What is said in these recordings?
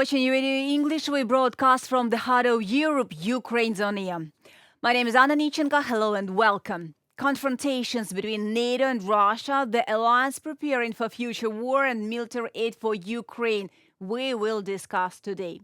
watching UATV English. We broadcast from the heart of Europe, Ukraine's on air. My name is Anna Nichenko. Hello and welcome. Confrontations between NATO and Russia, the alliance preparing for future war and military aid for Ukraine. We will discuss today.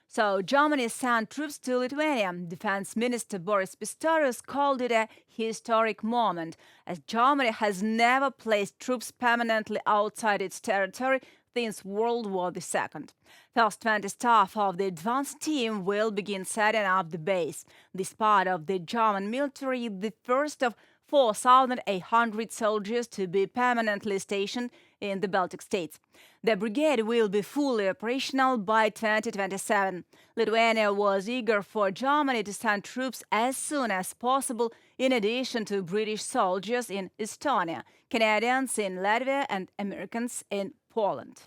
So, Germany sent troops to Lithuania. Defense Minister Boris Pistorius called it a historic moment, as Germany has never placed troops permanently outside its territory since World War II. First 20 staff of the advanced team will begin setting up the base. This part of the German military is the first of 4,800 soldiers to be permanently stationed in the Baltic states. The brigade will be fully operational by 2027. Lithuania was eager for Germany to send troops as soon as possible, in addition to British soldiers in Estonia, Canadians in Latvia, and Americans in Poland.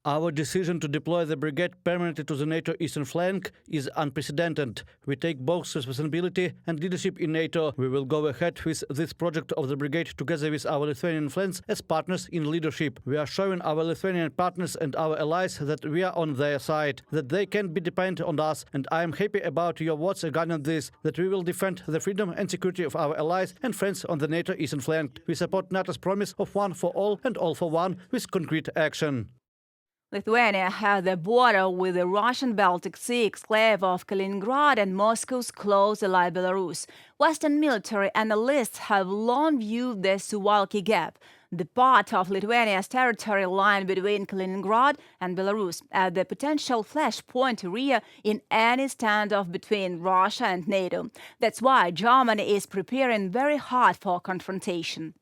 Our decision to deploy the brigade permanently to the NATO eastern flank is unprecedented. We take both responsibility and leadership in NATO. We will go ahead with this project of the brigade together with our Lithuanian friends as partners in leadership. We are showing our Lithuanian partners and our allies that we are on their side, that they can be dependent on us, and I am happy about your words regarding this, that we will defend the freedom and security of our allies and friends on the NATO eastern flank. We support NATO's promise of one for all and all for one with concrete action. Lithuania has the border with the Russian Baltic Sea exclave of Kaliningrad and Moscow's close ally Belarus. Western military analysts have long viewed the Suwalki Gap, the part of Lithuania's territory line between Kaliningrad and Belarus, as the potential flashpoint area in any standoff between Russia and NATO. That's why Germany is preparing very hard for confrontation.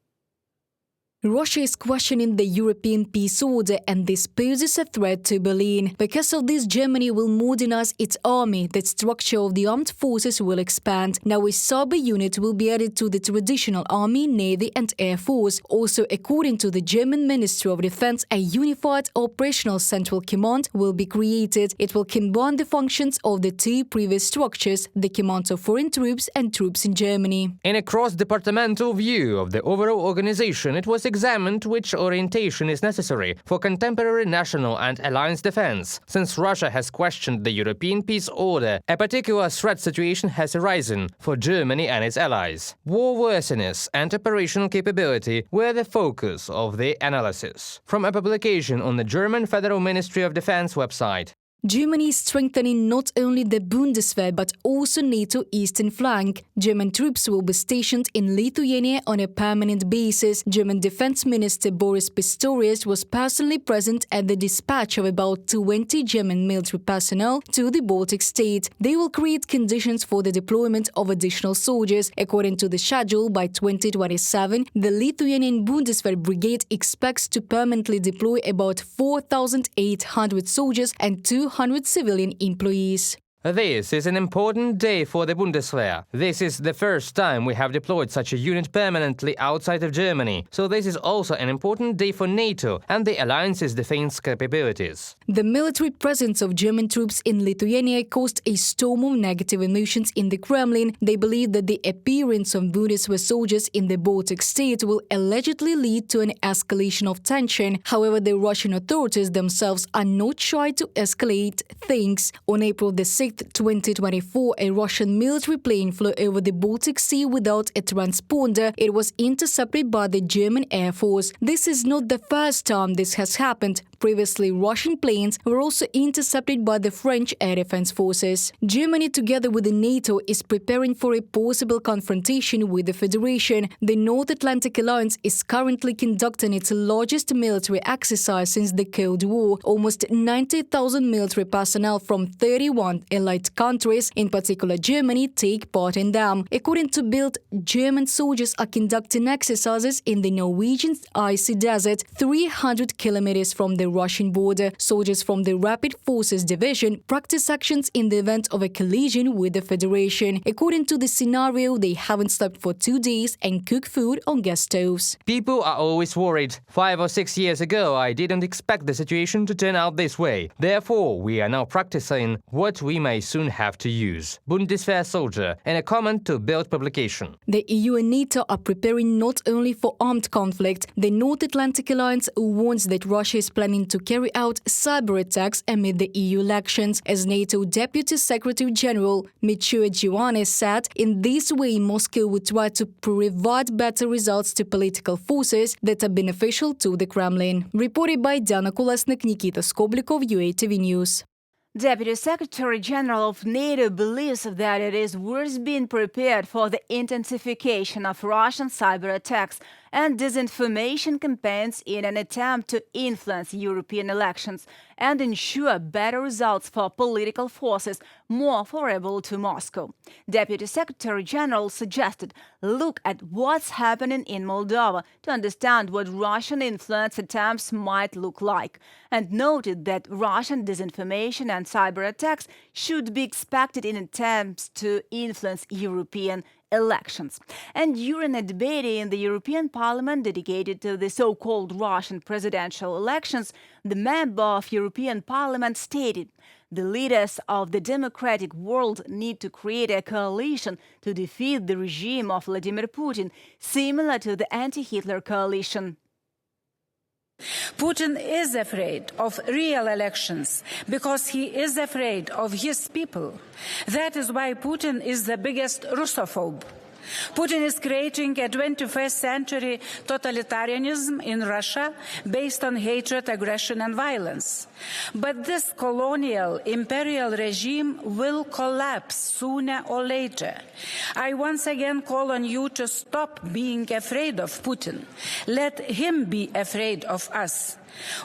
Russia is questioning the European peace order, and this poses a threat to Berlin. Because of this, Germany will modernize its army. The structure of the armed forces will expand. Now a cyber unit will be added to the traditional army, navy and air force. Also, according to the German Ministry of Defense, a unified operational central command will be created. It will combine the functions of the two previous structures, the commands of foreign troops and troops in Germany. In a cross-departmental view of the overall organization, it was examined which orientation is necessary for contemporary national and alliance defense. Since Russia has questioned the European peace order, a particular threat situation has arisen for Germany and its allies. Warworthiness and operational capability were the focus of the analysis. From a publication on the German Federal Ministry of Defense website. Germany is strengthening not only the Bundeswehr but also NATO eastern flank. German troops will be stationed in Lithuania on a permanent basis. German Defense Minister Boris Pistorius was personally present at the dispatch of about 20 German military personnel to the Baltic state. They will create conditions for the deployment of additional soldiers. According to the schedule, by 2027, the Lithuanian Bundeswehr brigade expects to permanently deploy about 4,800 soldiers and 200 civilian employees. This is an important day for the Bundeswehr. This is the first time we have deployed such a unit permanently outside of Germany. So this is also an important day for NATO and the alliance's defense capabilities. The military presence of German troops in Lithuania caused a storm of negative emotions in the Kremlin. They believe that the appearance of Bundeswehr soldiers in the Baltic state will allegedly lead to an escalation of tension. However, the Russian authorities themselves are not shy to escalate things. On April the 6th, 2024, a Russian military plane flew over the Baltic Sea without a transponder. It was intercepted by the German Air Force. This is not the first time this has happened. Previously, Russian planes were also intercepted by the French Air Defense Forces. Germany, together with the NATO, is preparing for a possible confrontation with the Federation. The North Atlantic Alliance is currently conducting its largest military exercise since the Cold War. Almost 90,000 military personnel from 31 allied countries, in particular Germany, take part in them. According to Bild, German soldiers are conducting exercises in the Norwegian icy desert, 300 kilometers from the Russian border. Soldiers from the Rapid Forces Division practice actions in the event of a collision with the Federation. According to the scenario, they haven't slept for 2 days and cook food on gas stoves. People are always worried. 5 or 6 years ago, I didn't expect the situation to turn out this way. Therefore, we are now practicing what we may soon have to use. Bundeswehr soldier, in a comment to Bild publication. The EU and NATO are preparing not only for armed conflict. The North Atlantic Alliance warns that Russia is planning Ukraine to carry out cyber attacks amid the EU elections. As NATO Deputy Secretary General Michio Giovanni said, in this way Moscow would try to provide better results to political forces that are beneficial to the Kremlin. Reported by Diana Kolesnik, Nikita Skoblikov, UATV News. Deputy Secretary General of NATO believes that it is worth being prepared for the intensification of Russian cyber attacks and disinformation campaigns in an attempt to influence European elections and ensure better results for political forces more favorable to Moscow. Deputy Secretary General suggested look at what's happening in Moldova to understand what Russian influence attempts might look like, and noted that Russian disinformation and cyber attacks should be expected in attempts to influence European elections. And during a debate in the European Parliament dedicated to the so-called Russian presidential elections, the member of European Parliament stated, the leaders of the democratic world need to create a coalition to defeat the regime of Vladimir Putin, similar to the anti-Hitler coalition. Putin is afraid of real elections because he is afraid of his people. That is why Putin is the biggest Russophobe. Putin is creating a 21st century totalitarianism in Russia based on hatred, aggression, and violence. But this colonial imperial regime will collapse sooner or later. I once again call on you to stop being afraid of Putin. Let him be afraid of us.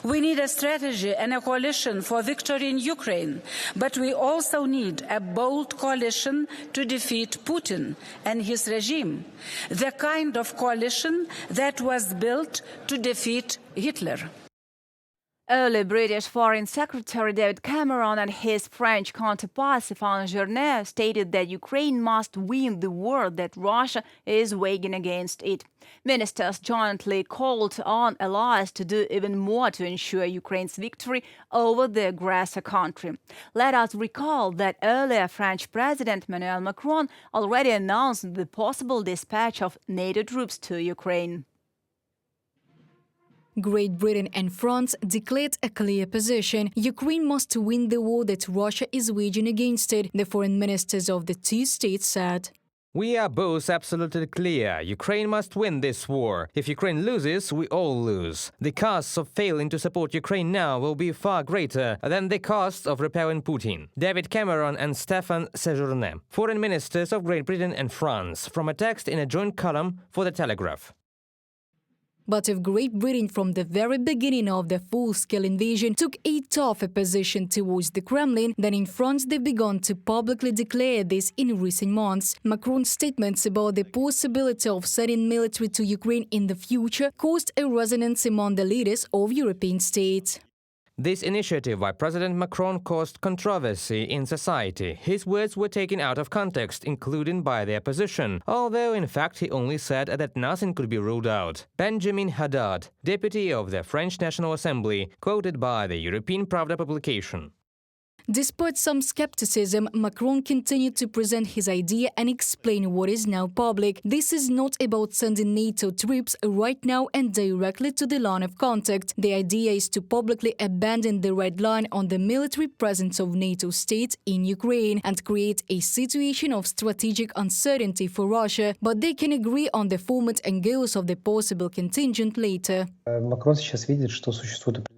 We need a strategy and a coalition for victory in Ukraine, but we also need a bold coalition to defeat Putin and his regime, the kind of coalition that was built to defeat Hitler. Early British Foreign Secretary David Cameron and his French counterpart Stéphane Journet stated that Ukraine must win the war that Russia is waging against it. Ministers jointly called on allies to do even more to ensure Ukraine's victory over the aggressor country. Let us recall that earlier French President Emmanuel Macron already announced the possible dispatch of NATO troops to Ukraine. Great Britain and France declared a clear position. Ukraine must win the war that Russia is waging against it, the foreign ministers of the two states said. We are both absolutely clear. Ukraine must win this war. If Ukraine loses, we all lose. The costs of failing to support Ukraine now will be far greater than the costs of repelling Putin. David Cameron and Stéphane Séjourné, foreign ministers of Great Britain and France, from a text in a joint column for The Telegraph. But if Great Britain from the very beginning of the full-scale invasion took a tougher position towards the Kremlin, then in France they've begun to publicly declare this in recent months. Macron's statements about the possibility of sending military to Ukraine in the future caused a resonance among the leaders of European states. This initiative by President Macron caused controversy in society. His words were taken out of context, including by the opposition, although in fact he only said that nothing could be ruled out. Benjamin Haddad, deputy of the French National Assembly, quoted by the European Pravda publication. Despite some skepticism, Macron continued to present his idea and explain what is now public. This is not about sending NATO troops right now and directly to the line of contact. The idea is to publicly abandon the red line on the military presence of NATO states in Ukraine and create a situation of strategic uncertainty for Russia. But they can agree on the format and goals of the possible contingent later.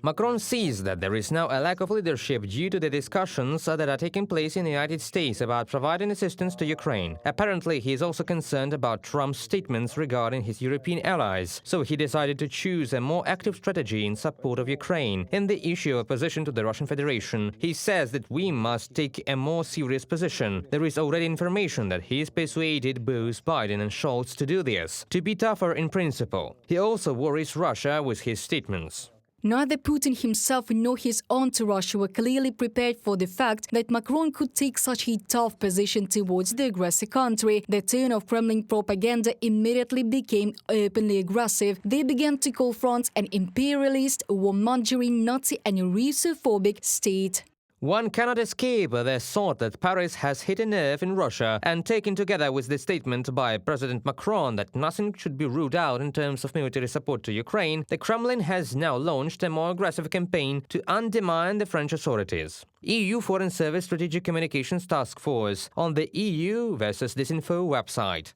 Macron sees that there is now a lack of leadership due to the discussions that are taking place in the United States about providing assistance to Ukraine. Apparently, he is also concerned about Trump's statements regarding his European allies, so he decided to choose a more active strategy in support of Ukraine. In the issue of opposition to the Russian Federation, he says that we must take a more serious position. There is already information that he has persuaded both Biden and Scholz to do this, to be tougher in principle. He also worries Russia with his statements. Neither Putin himself nor his entourage were clearly prepared for the fact that Macron could take such a tough position towards the aggressor country. The tone of Kremlin propaganda immediately became openly aggressive. They began to call France an imperialist, warmongering, Nazi and Russophobic state. One cannot escape the thought that Paris has hit a nerve in Russia, and taken together with the statement by President Macron that nothing should be ruled out in terms of military support to Ukraine, the Kremlin has now launched a more aggressive campaign to undermine the French authorities. EU Foreign Service Strategic Communications Task Force on the EU versus Disinfo website.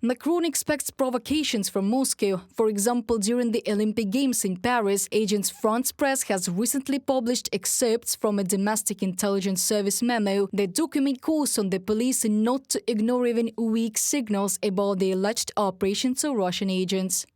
Macron expects provocations from Moscow. For example, during the Olympic Games in Paris, Agence France Presse has recently published excerpts from a domestic intelligence service memo. The document calls on the police not to ignore even weak signals about the alleged operations of Russian agents.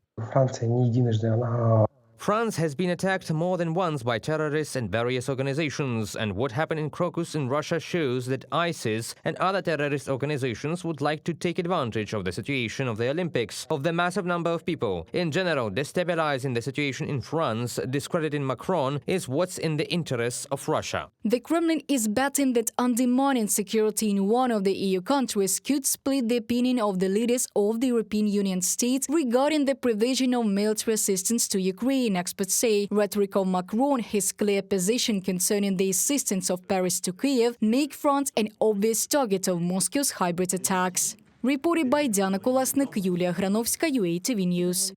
France has been attacked more than once by terrorists and various organizations, and what happened in Crocus in Russia shows that ISIS and other terrorist organizations would like to take advantage of the situation of the Olympics, of the massive number of people. In general, destabilizing the situation in France, discrediting Macron, is what's in the interests of Russia. The Kremlin is betting that undermining security in one of the EU countries could split the opinion of the leaders of the European Union states regarding the provision of military assistance to Ukraine. Experts say rhetoric of Macron, his clear position concerning the assistance of Paris to Kiev, make France an obvious target of Moscow's hybrid attacks. Reported by Diana Kolesnik, Yulia Granovska, UATV News.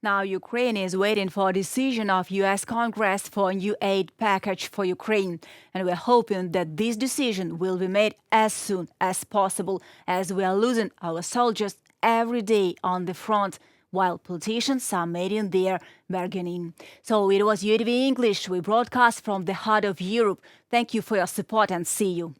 Now, Ukraine is waiting for a decision of U.S. Congress for a new aid package for Ukraine. And we're hoping that this decision will be made as soon as possible, as we are losing our soldiers every day on the front, while politicians are making their bargaining. So it was UATV English. We broadcast from the heart of Europe. Thank you for your support and see you.